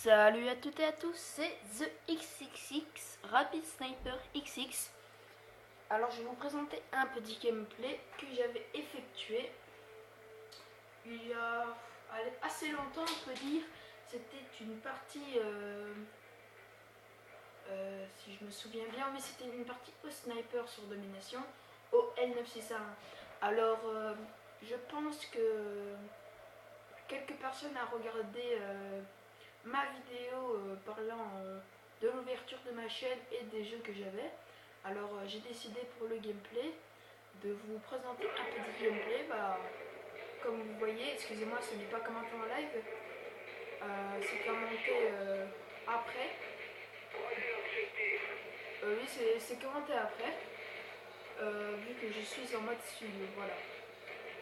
Salut à toutes et à tous, c'est The XXX, Rapid Sniper XX. Alors je vais vous présenter un petit gameplay que j'avais effectué il y a assez longtemps, on peut dire. C'était une partie, si je me souviens bien, mais c'était une partie au sniper sur domination, au L961. Alors je pense que quelques personnes ont regardé ma vidéo parlant de l'ouverture de ma chaîne et des jeux que j'avais. Alors j'ai décidé pour le gameplay de vous présenter un petit gameplay. Comme vous voyez, excusez-moi, ce n'est pas commenté en live, c'est commenté après. Oui, c'est commenté après, vu que je suis en mode studio, voilà.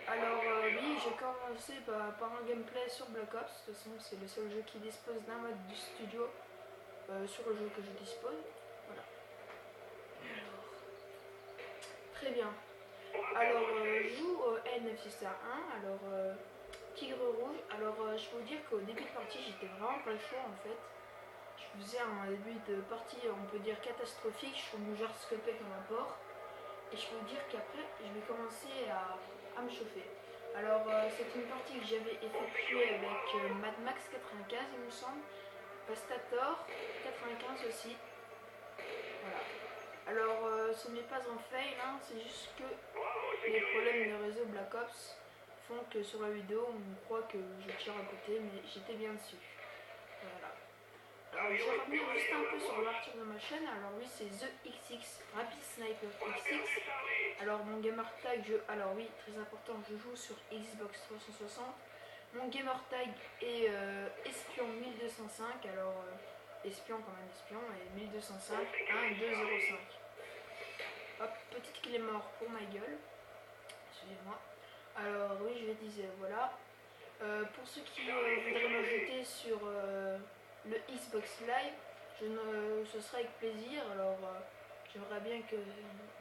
Alors oui, j'ai commencé par un gameplay sur Black Ops. De toute façon, c'est le seul jeu qui dispose d'un mode du studio sur le jeu que je dispose. Voilà. Alors, très bien. Alors, je joue au N961. Alors, Tigre Rouge. Alors, je peux vous dire qu'au début de partie, j'étais vraiment pas chaud en fait. Je faisais un début de partie, on peut dire catastrophique. Je me jarscopais comme un porc. Et je peux vous dire qu'après, je vais commencer à me chauffer. Alors, c'est une partie que j'avais effectuée avec Mad Max 95, il me semble. Pastator 95 aussi. Voilà. Alors, ce n'est pas un fail, hein, c'est juste que les problèmes de réseau Black Ops font que sur la vidéo, on croit que je tire à côté, mais j'étais bien dessus. Voilà. Alors, je reviens juste un peu sur l'ouverture de ma chaîne. Alors, oui, c'est The XX, Rapid Sniper XX. Alors, mon gamer tag, alors oui, très important, je joue sur Xbox 360. Mon gamer tag est Espion 1205. Alors, espion comme un espion, et 1205, 1205. Hop, petite clé mort pour ma gueule. Excusez-moi. Alors, oui, je disais, voilà. Pour ceux qui voudraient m'ajouter sur le Xbox Live, ce sera avec plaisir. Alors, j'aimerais bien que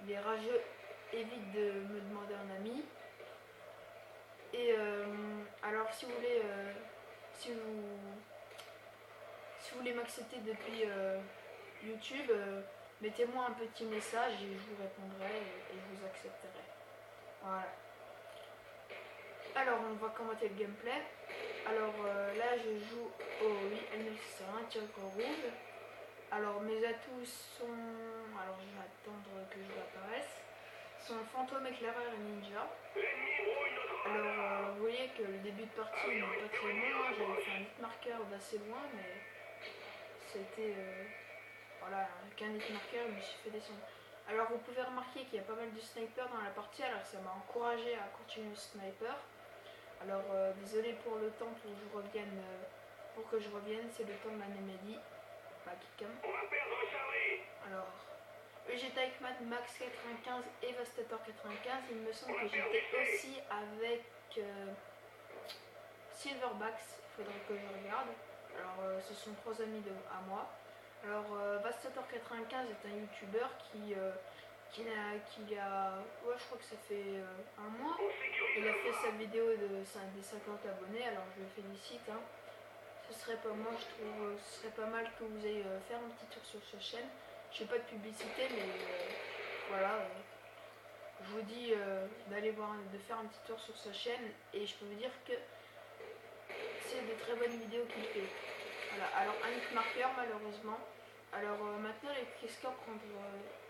les rageux évitent de me demander un ami. Et alors, si vous voulez, si vous voulez m'accepter depuis YouTube, mettez-moi un petit message et je vous répondrai et je vous accepterai. Voilà. Alors, on va commenter le gameplay. Alors là, je joue au L961 tir rouge. Alors, mes atouts sont. Alors, je vais attendre que je l'apparaisse. Sont fantôme, éclaireur et ninja. Alors, vous voyez que le début de partie n'est pas très bon. J'avais fait un hit marqueur d'assez loin, mais c'était. Voilà, avec un hit marqueur, je me suis fait descendre. Alors, vous pouvez remarquer qu'il y a pas mal de snipers dans la partie, alors ça m'a encouragé à continuer le sniper. Alors, désolé pour le temps pour que je revienne, c'est le temps de la Nemedi, ma Kikam. Alors, j'étais avec Mad Max 95 et Vastator 95. Il me semble que j'étais aussi avec Silverbacks, il faudrait que je regarde. Alors, ce sont trois amis à moi. Alors, Vastator 95 est un youtubeur qui a, ouais, je crois que ça fait un mois, il a fait sa vidéo des 50 abonnés, alors je le félicite, hein. Ce serait pas, moi je trouve, ce serait pas mal que vous ayez faire un petit tour sur sa chaîne. Je fais pas de publicité, mais voilà, je vous dis de faire un petit tour sur sa chaîne, et je peux vous dire que c'est de très bonnes vidéos qu'il fait. Voilà, alors un hit marqueur malheureusement. Alors maintenant les quickscopes rendent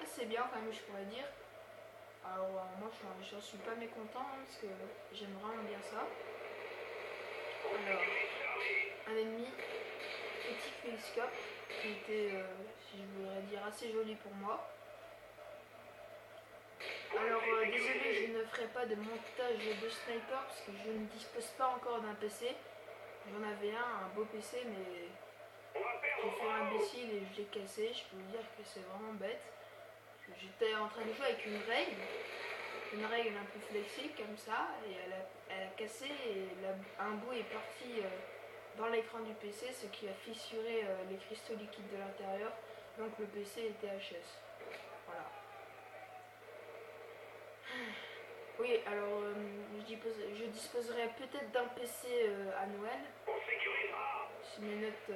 assez bien quand même, je pourrais dire. Alors moi j'en suis pas mécontent, hein, parce que j'aime vraiment bien ça. Alors un ennemi, petit quickscope qui était, si je voudrais dire, assez joli pour moi. Alors désolé, je ne ferai pas de montage de sniper parce que je ne dispose pas encore d'un PC. J'en avais un beau PC, mais j'ai fait l'imbécile et je l'ai cassé. Je peux vous dire que c'est vraiment bête. J'étais en train de jouer avec une règle un peu flexible comme ça, et elle a cassé et un bout est parti dans l'écran du PC, ce qui a fissuré les cristaux liquides de l'intérieur. Donc le PC était HS. Voilà. Oui, alors je disposerai peut-être d'un PC à Noël. si mes notes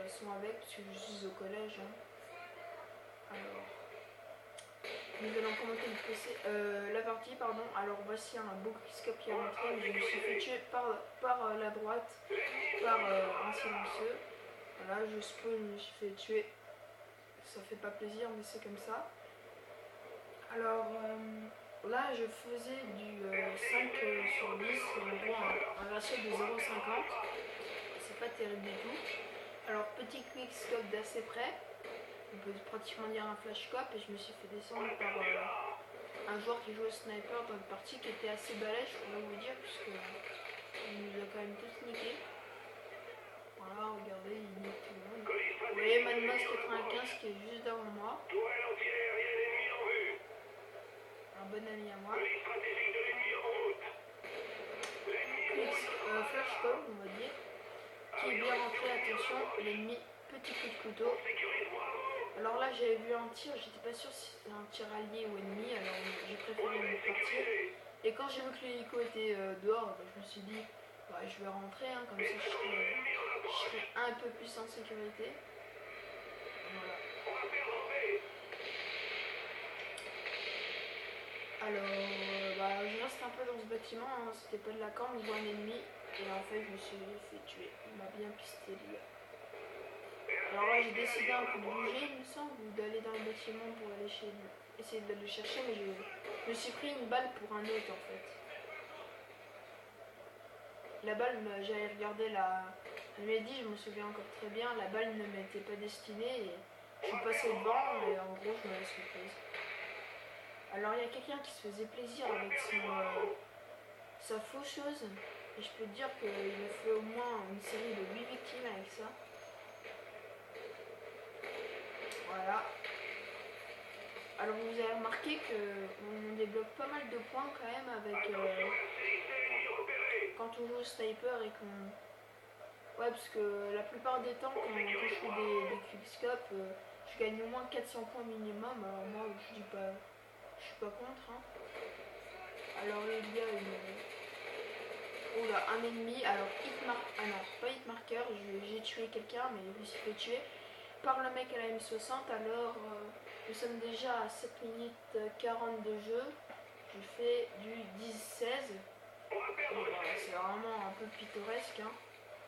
sont avec, parce que je suis au collège. Hein. Alors, nous allons commenter la partie, pardon. Alors voici un beau quickscope qui est rentré, mais je me suis fait tuer par la droite, par un silencieux. Voilà, je spawn, je me suis fait tuer. Ça fait pas plaisir, mais c'est comme ça. Alors là, je faisais du 5 sur 10, en gros un ratio de 0,50. C'est pas terrible du tout. Alors, petit quickscope d'assez près. On peut pratiquement dire un flashcope, et je me suis fait descendre par un joueur qui jouait au sniper dans une partie qui était assez balèze, je pourrais vous dire, puisque il nous a quand même tous niqué. Voilà, regardez, il nique tout le monde. Vous voyez Madmas 95 qui est juste devant moi. Un bon ami à moi. Flashcope, on va dire, qui est bien rentré, attention, l'ennemi, petit coup de couteau. Alors là, j'avais vu un tir, j'étais pas sûre si c'était un tir allié ou ennemi, alors j'ai préféré me partir. Et quand j'ai vu que l'hélico était dehors, je me suis dit, bah, je vais rentrer, hein, comme ça je serai un peu plus en sécurité. Voilà. Alors, je reste un peu dans ce bâtiment, hein, c'était pas de la camp, on voit un ennemi, et en fait je me suis fait tuer, il m'a bien pisté lui. Alors là j'ai décidé un peu de bouger, il me semble, ou d'aller dans le bâtiment pour aller chez lui, essayer de le chercher, mais je me suis pris une balle pour un autre en fait. La balle, j'avais regardé je m'ai dit, je me souviens encore très bien, la balle ne m'était pas destinée, et je suis passé devant, et en gros je me la suis prise. Alors il y a quelqu'un qui se faisait plaisir avec sa faucheuse, et je peux te dire qu'il a fait au moins une série de 8 victimes avec ça. Voilà. Alors vous avez remarqué qu'on débloque pas mal de points quand même avec quand on joue au sniper et qu'on... Ouais, parce que la plupart des temps quand je fais des quickscopes, je gagne au moins 400 points minimum. Alors moi je suis pas contre. Hein. Alors il y a un ennemi, alors ah non, pas hitmarker, j'ai tué quelqu'un, mais je me suis fait tuer par le mec à la M60. Alors nous sommes déjà à 7 minutes 40 de jeu, je fais du 10-16, voilà, c'est vraiment un peu pittoresque. Hein.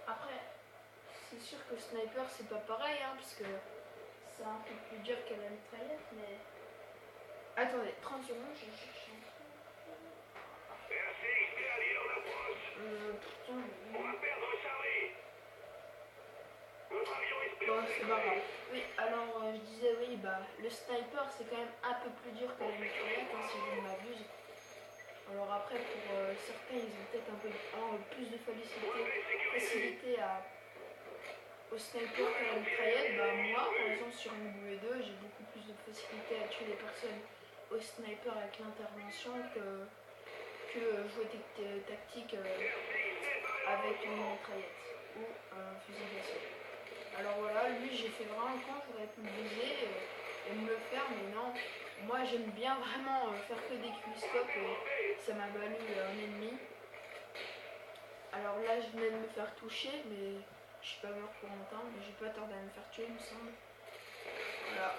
Après, c'est sûr que sniper c'est pas pareil, hein, parce que c'est un peu plus dur qu'à la mitraillette, mais... Attendez, 30 secondes, je cherche un truc. Bon, c'est pas grave. Oui, alors je disais, oui, le sniper c'est quand même un peu plus dur que la mitraillette, hein, si je ne m'abuse. Alors après, pour certains, ils ont peut-être un peu plus de facilité au sniper que la mitraillette. Moi, par exemple, sur une bouée 2, j'ai beaucoup plus de facilité à tuer les personnes au sniper avec l'intervention que jouer tactique avec une mitraillette ou un fusil d'assaut. Alors voilà, lui j'ai fait vraiment le camp, j'aurais pu le bouger et me le faire, mais non. Moi j'aime bien vraiment faire que des quickscopes et ça m'a valu un ennemi. Alors là je venais de me faire toucher, mais je suis pas mort pour longtemps, mais j'ai pas tardé à me faire tuer il me semble. Voilà.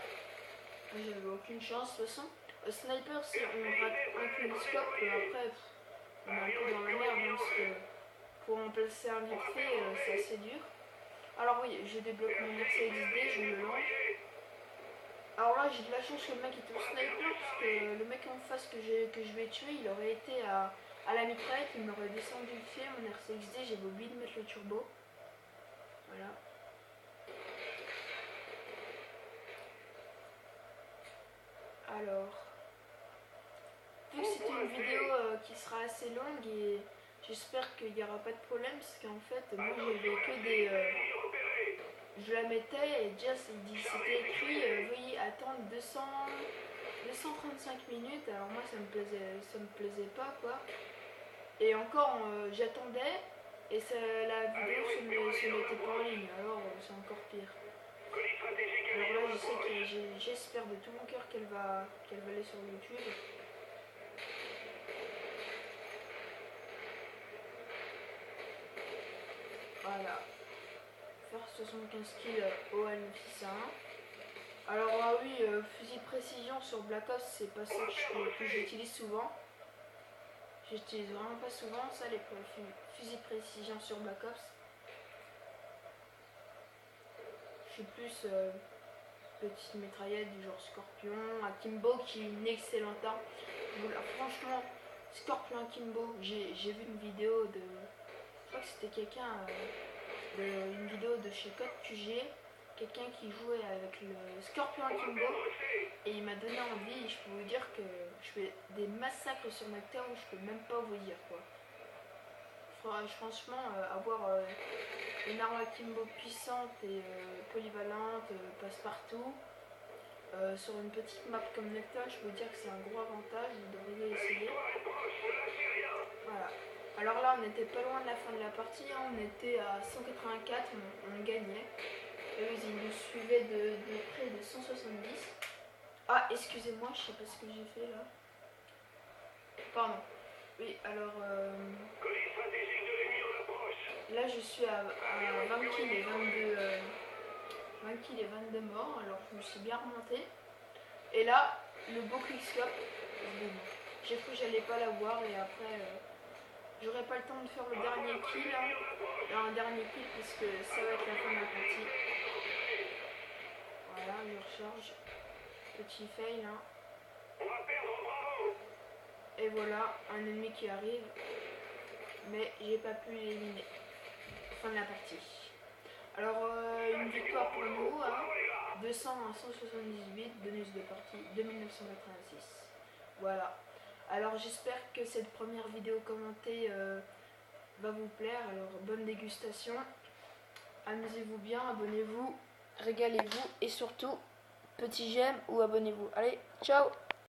J'avais aucune chance de toute façon. Sniper, si on rate un quickscope, après on est un peu dans la merde, hein, parce que pour remplacer un vite fait, c'est assez dur. Alors oui, je débloque mon RCXD, je me lance. Alors là, j'ai de la chance que le mec était au sniper, parce que le mec en face que je vais tuer, il aurait été à la mitraillette, il m'aurait descendu le pied, mon RCXD, j'avais oublié de mettre le turbo. Voilà. Alors, vu que c'était une vidéo qui sera assez longue et j'espère qu'il n'y aura pas de problème, parce qu'en fait, moi j'avais que des... je la mettais et déjà c'était écrit veuillez attendre 235 minutes. Alors moi ça me plaisait pas quoi. Et encore j'attendais et la vidéo se mettait pas en ligne, alors c'est encore pire. Alors là je sais que j'espère de tout mon cœur qu'elle va aller sur YouTube. Voilà. faire 75 kills au L961. Alors oui, fusil de précision sur Black Ops, c'est pas ça que j'utilise souvent. J'utilise vraiment pas souvent ça, les fusils de précision sur Black Ops. Je suis plus petite mitraillette du genre Scorpion, Akimbo qui est une excellente arme. Voilà, franchement, Scorpion Akimbo, j'ai vu une vidéo de... Je crois que c'était quelqu'un, une vidéo de chez Code QG, quelqu'un qui jouait avec le Scorpion Akimbo, et il m'a donné envie. Je peux vous dire que je fais des massacres sur Nocturne, je peux même pas vous dire quoi. Franchement, avoir une arme Akimbo puissante et polyvalente, passe-partout, sur une petite map comme Nocturne, je peux vous dire que c'est un gros avantage, vous devriez essayer. Voilà. Alors là, on n'était pas loin de la fin de la partie, hein. On était à 184, on gagnait. Et eux, ils nous suivaient de près de 170. Ah, excusez-moi, je sais pas ce que j'ai fait là. Pardon. Oui, alors... là, je suis à 20 kills et 22... 20 kills et 22 morts, alors je me suis bien remonté. Et là, le beau quickscope, j'ai cru que j'allais pas l'avoir et après... j'aurais pas le temps de faire le dernier kill, hein. Un dernier kill parce que ça va être la fin de la partie. Voilà, je recharge. Petit fail, hein. Et voilà, un ennemi qui arrive. Mais j'ai pas pu l'éliminer. Fin de la partie. Alors, une victoire pour nous, hein. 200 à 178, bonus de partie 2986. Voilà. Alors j'espère que cette première vidéo commentée va vous plaire. Alors bonne dégustation, amusez-vous bien, abonnez-vous, régalez-vous et surtout petit j'aime ou abonnez-vous. Allez, ciao!